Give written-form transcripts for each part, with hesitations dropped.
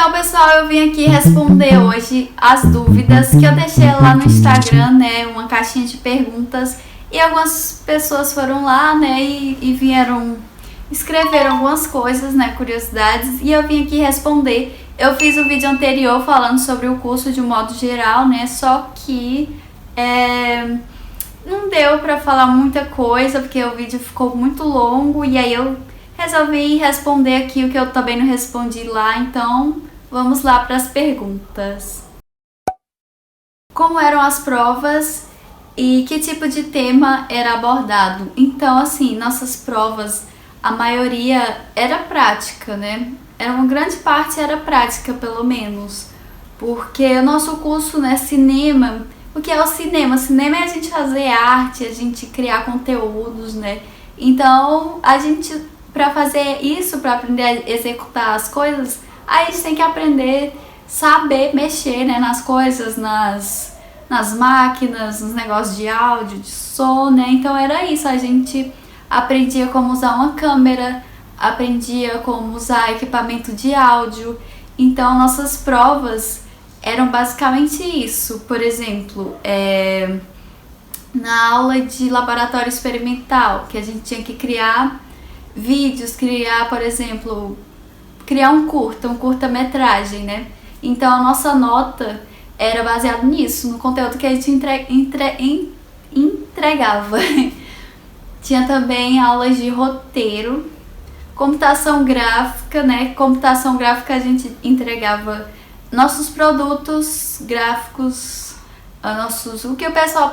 Então, pessoal, eu vim aqui responder hoje as dúvidas que eu deixei lá no Instagram, né? Uma caixinha de perguntas. E algumas pessoas foram lá, né? E vieram escrever algumas coisas, né? Curiosidades. E eu vim aqui responder. Eu fiz um vídeo anterior falando sobre o curso de um modo geral, né? Só que não deu pra falar muita coisa, porque o vídeo ficou muito longo. E aí eu resolvi responder aqui o que eu também não respondi lá, então vamos lá para as perguntas. Como eram as provas e que tipo de tema era abordado? Então, assim, nossas provas, a maioria era prática, né? Uma grande parte era prática, pelo menos, porque o nosso curso, né, cinema, o que é o cinema? O cinema é a gente fazer arte, a gente criar conteúdos, né? Então, a gente, para fazer isso, para aprender a executar as coisas, aí a gente tem que aprender, saber mexer, né, nas coisas, nas máquinas, nos negócios de áudio, de som, né? Então era isso, a gente aprendia como usar uma câmera, aprendia como usar equipamento de áudio. Então nossas provas eram basicamente isso. Por exemplo, na aula de laboratório experimental, que a gente tinha que criar vídeos, por exemplo, criar um curta-metragem, né? Então a nossa nota era baseada nisso, no conteúdo que a gente entregava. Tinha também aulas de roteiro, computação gráfica, né? Computação gráfica a gente entregava nossos produtos gráficos,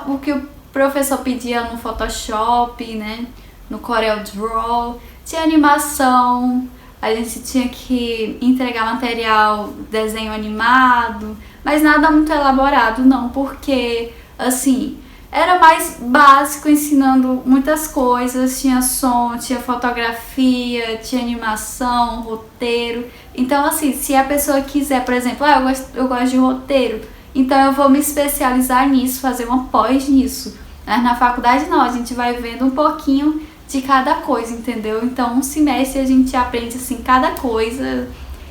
o que o professor pedia no Photoshop, né? No Corel Draw. Tinha animação, a gente tinha que entregar material, desenho animado, mas nada muito elaborado não, porque assim, era mais básico, ensinando muitas coisas, tinha som, tinha fotografia, tinha animação, roteiro. Então assim, se a pessoa quiser, por exemplo, eu gosto de roteiro, então eu vou me especializar nisso, fazer uma pós nisso. Mas na faculdade não, a gente vai vendo um pouquinho de cada coisa, entendeu? Então um semestre a gente aprende assim cada coisa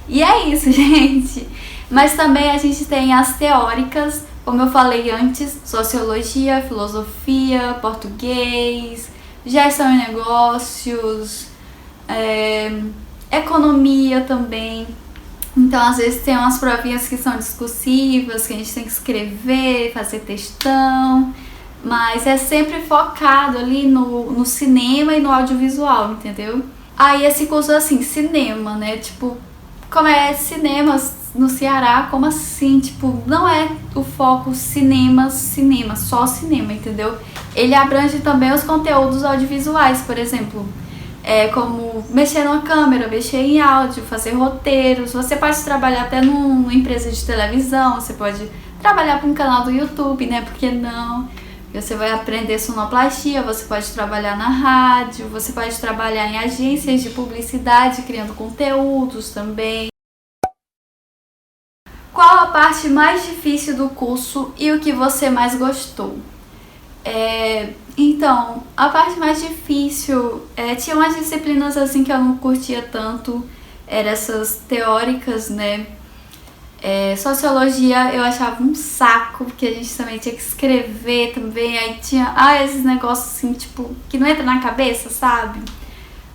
e é isso, gente. Mas também a gente tem as teóricas, como eu falei antes, sociologia, filosofia, português, gestão de negócios, economia também. Então às vezes tem umas provinhas que são discursivas, que a gente tem que escrever, fazer textão. Mas é sempre focado ali no cinema e no audiovisual, entendeu? Aí esse curso assim, cinema, né? Tipo, como é cinema no Ceará, como assim? Tipo, não é o foco cinema, só cinema, entendeu? Ele abrange também os conteúdos audiovisuais, por exemplo, como mexer numa câmera, mexer em áudio, fazer roteiros. Você pode trabalhar até numa empresa de televisão, você pode trabalhar para um canal do YouTube, né? Por que não? Você vai aprender sonoplastia, você pode trabalhar na rádio, você pode trabalhar em agências de publicidade, criando conteúdos também. Qual a parte mais difícil do curso e o que você mais gostou? Então, a parte mais difícil, tinha umas disciplinas assim que eu não curtia tanto, eram essas teóricas, né? Sociologia eu achava um saco, porque a gente também tinha que escrever também, aí tinha esses negócios assim, tipo, que não entra na cabeça, sabe?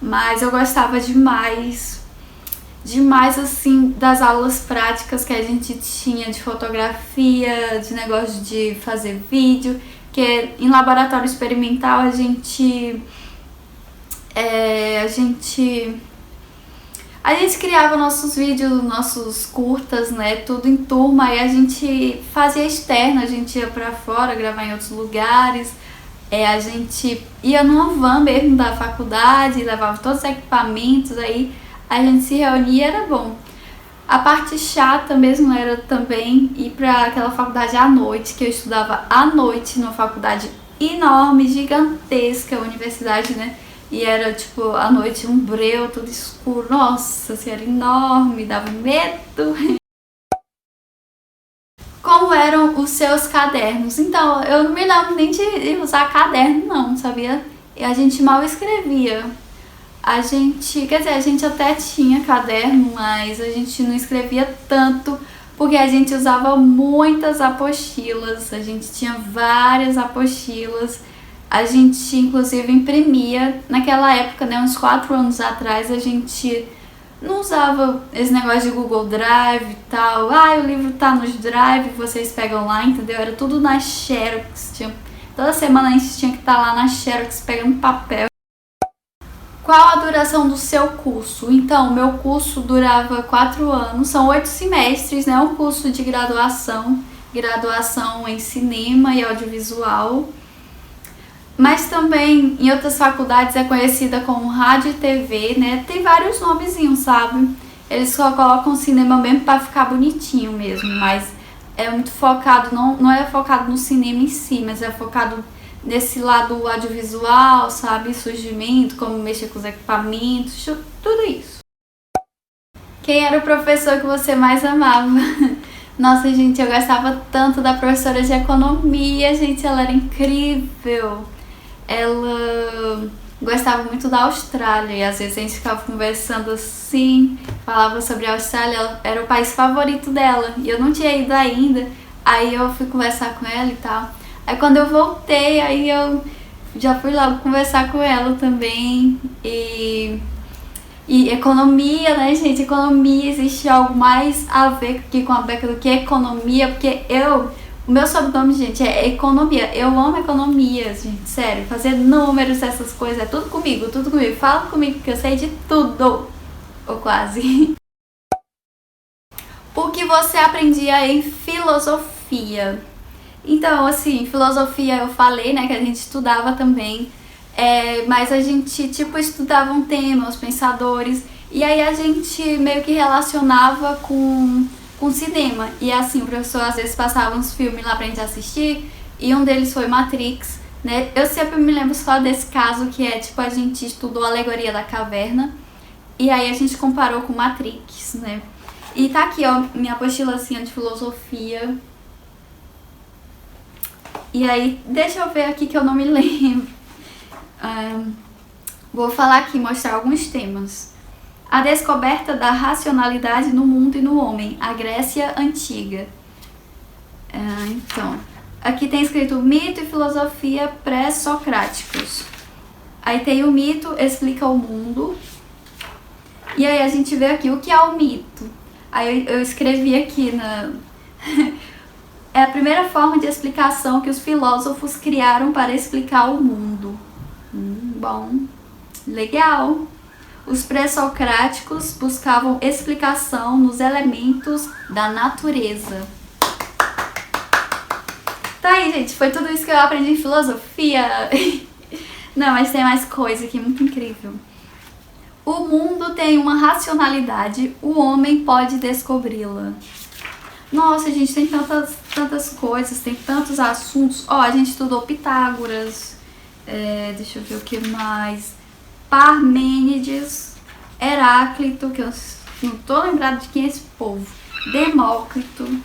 Mas eu gostava demais assim, das aulas práticas que a gente tinha de fotografia, de negócio de fazer vídeo, que em laboratório experimental a gente criava nossos vídeos, nossos curtas, né, tudo em turma, e a gente fazia externo, a gente ia pra fora gravar em outros lugares, a gente ia numa van mesmo da faculdade, levava todos os equipamentos, aí a gente se reunia, era bom. A parte chata mesmo era também ir pra aquela faculdade à noite, que eu estudava à noite numa faculdade enorme, gigantesca, universidade, né? E era tipo, à noite um breu, tudo escuro. Nossa, assim, era enorme, dava medo. Como eram os seus cadernos? Então, eu não me lembro nem de usar caderno não, sabia? E a gente mal escrevia. a gente até tinha caderno, mas a gente não escrevia tanto, porque a gente usava muitas apostilas, a gente tinha várias apostilas, a gente inclusive imprimia, naquela época, né, uns 4 anos atrás, a gente não usava esse negócio de Google Drive e tal, o livro tá nos Drive, vocês pegam lá, entendeu? Era tudo na Xerox, toda semana a gente tinha que estar lá na Xerox pegando papel. Qual a duração do seu curso? Então, o meu curso durava 4 anos, são 8 semestres, né? Um curso de graduação em cinema e audiovisual. Mas também em outras faculdades é conhecida como rádio e TV, né? Tem vários nomezinhos, sabe? Eles só colocam cinema mesmo pra ficar bonitinho mesmo, mas é muito focado, não é focado no cinema em si, mas é focado nesse lado audiovisual, sabe? Surgimento, como mexer com os equipamentos, tudo isso. Quem era o professor que você mais amava? Nossa, gente, eu gostava tanto da professora de economia, gente, ela era incrível. Ela gostava muito da Austrália e às vezes a gente ficava conversando assim, falava sobre a Austrália, ela era o país favorito dela e eu não tinha ido ainda, aí eu fui conversar com ela e tal. Aí quando eu voltei, aí eu já fui logo conversar com ela também. E economia, né, gente? Economia, existe algo mais a ver aqui com a Beca do que economia, porque o meu sobrenome, gente, é economia. Eu amo economia, gente, sério. Fazer números, essas coisas, é tudo comigo, tudo comigo. Fala comigo que eu sei de tudo, ou quase. O que você aprendia em filosofia? Então, assim, filosofia eu falei, né, que a gente estudava também, mas a gente, estudava um tema, os pensadores, e aí a gente meio que relacionava com cinema. E assim, o professor às vezes passava uns filmes lá pra gente assistir, e um deles foi Matrix, né? Eu sempre me lembro só desse caso, que é, a gente estudou a Alegoria da Caverna, e aí a gente comparou com Matrix, né? E tá aqui, ó, minha apostilazinha de filosofia. E aí, deixa eu ver aqui que eu não me lembro. Vou falar aqui, mostrar alguns temas. A descoberta da racionalidade no mundo e no homem, a Grécia Antiga. Então, aqui tem escrito mito e filosofia pré-socráticos. Aí tem o mito, explica o mundo. E aí a gente vê aqui o que é o mito. Aí eu escrevi aqui na... É a primeira forma de explicação que os filósofos criaram para explicar o mundo. Bom, legal. Os pré-socráticos buscavam explicação nos elementos da natureza. Tá aí, gente, foi tudo isso que eu aprendi em filosofia. Não, mas tem mais coisa aqui, muito incrível. O mundo tem uma racionalidade, o homem pode descobri-la. Nossa, gente, tem tantas coisas, tem tantos assuntos. Ó, a gente estudou Pitágoras, deixa eu ver o que mais. Parmênides, Heráclito, que eu não tô lembrado de quem é esse povo. Demócrito.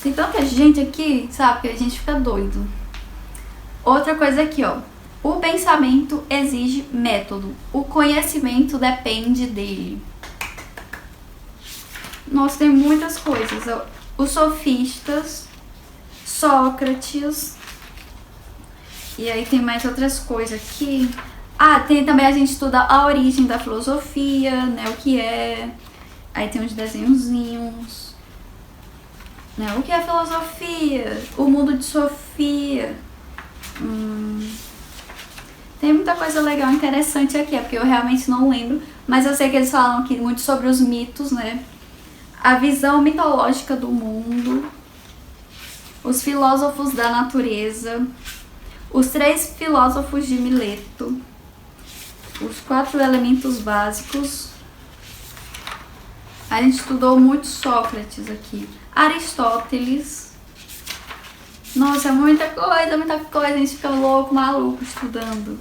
Tem tanta gente aqui, sabe, que a gente fica doido. Outra coisa aqui, ó. O pensamento exige método. O conhecimento depende dele. Nossa, tem muitas coisas. Os sofistas, Sócrates. E aí tem mais outras coisas aqui. Tem também, a gente estuda a origem da filosofia, né? O que é. Aí tem uns desenhozinhos. Né? O que é filosofia? O mundo de Sofia. Tem muita coisa legal, interessante aqui, porque eu realmente não lembro. Mas eu sei que eles falam aqui muito sobre os mitos, né? A visão mitológica do mundo, os filósofos da natureza, os 3 filósofos de Mileto, os 4 elementos básicos. A gente estudou muito Sócrates aqui, Aristóteles. Nossa, muita coisa, a gente fica louco, maluco estudando.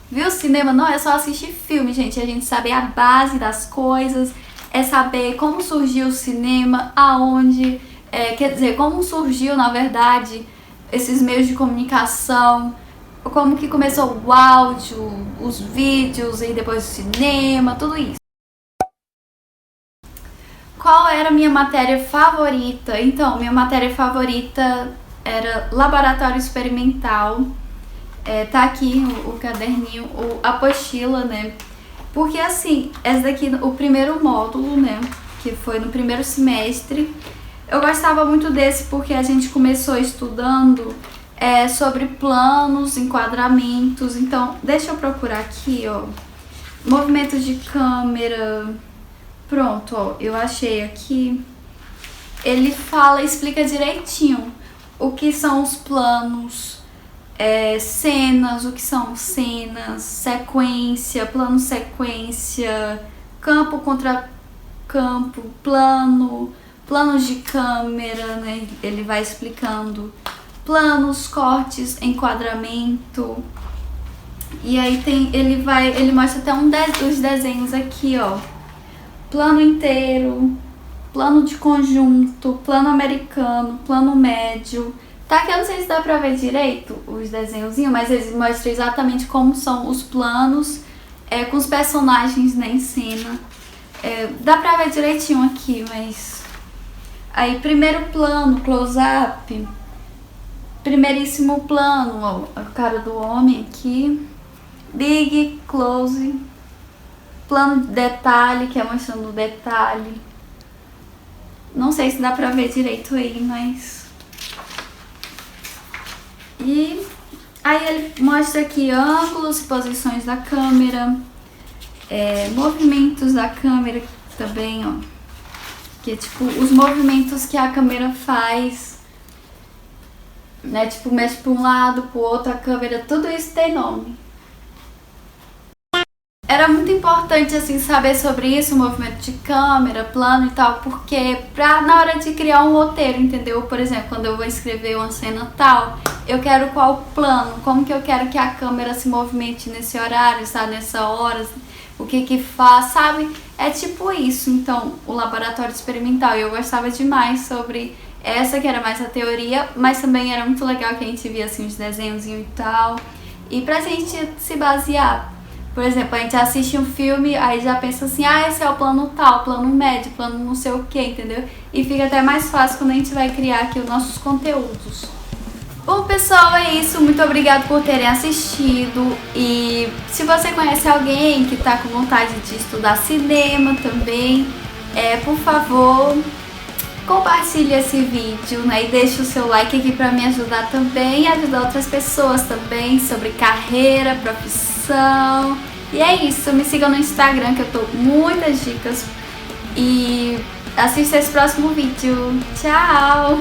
Viu? Cinema não é só assistir filme, gente, a gente sabe a base das coisas. É saber como surgiu o cinema, aonde, quer dizer, como surgiu, na verdade, esses meios de comunicação, como que começou o áudio, os vídeos e depois o cinema, tudo isso. Qual era a minha matéria favorita? Então, minha matéria favorita era laboratório experimental. Tá aqui o caderninho, a apostila, né? Porque assim, esse daqui, o primeiro módulo, né? Que foi no primeiro semestre. Eu gostava muito desse porque a gente começou estudando sobre planos, enquadramentos. Então, deixa eu procurar aqui, ó. Movimentos de câmera. Pronto, ó, eu achei aqui. Ele explica direitinho o que são os planos, cenas, o que são cenas, sequência, plano sequência, campo contra campo, planos de câmera, né? Ele vai explicando planos, cortes, enquadramento. E aí ele mostra até os desenhos aqui, ó. Plano inteiro, plano de conjunto, plano americano, plano médio. Tá que eu não sei se dá pra ver direito os desenhozinhos, mas eles mostram exatamente como são os planos, com os personagens, né, em cena. Dá pra ver direitinho aqui, mas... Aí, primeiro plano, close-up. Primeiríssimo plano, ó, a cara do homem aqui. Big, close. Plano de detalhe, que é mostrando o detalhe. Não sei se dá pra ver direito aí, mas... E aí ele mostra aqui ângulos e posições da câmera. Movimentos da câmera também, ó. Que é tipo os movimentos que a câmera faz. Né? Tipo, mexe pra um lado, pro outro, a câmera, tudo isso tem nome. Era muito importante, assim, saber sobre isso, movimento de câmera, plano e tal, porque na hora de criar um roteiro, entendeu? Por exemplo, quando eu vou escrever uma cena tal, eu quero qual plano, como que eu quero que a câmera se movimente nesse horário, sabe? Nessa hora, o que faz, sabe? É tipo isso, então, o laboratório experimental. E eu gostava demais sobre essa, que era mais a teoria, mas também era muito legal que a gente via, assim, os desenhos e tal, e pra gente se basear. Por exemplo, a gente assiste um filme, aí já pensa assim, esse é o plano tal, plano médio, plano não sei o que, entendeu? E fica até mais fácil quando a gente vai criar aqui os nossos conteúdos. Bom, pessoal, é isso. Muito obrigada por terem assistido. E se você conhece alguém que tá com vontade de estudar cinema também, por favor, compartilhe esse vídeo, né? E deixe o seu like aqui pra me ajudar também e ajudar outras pessoas também sobre carreira, profissão. E é isso, me sigam no Instagram que eu tô com muitas dicas. E assista esse próximo vídeo. Tchau!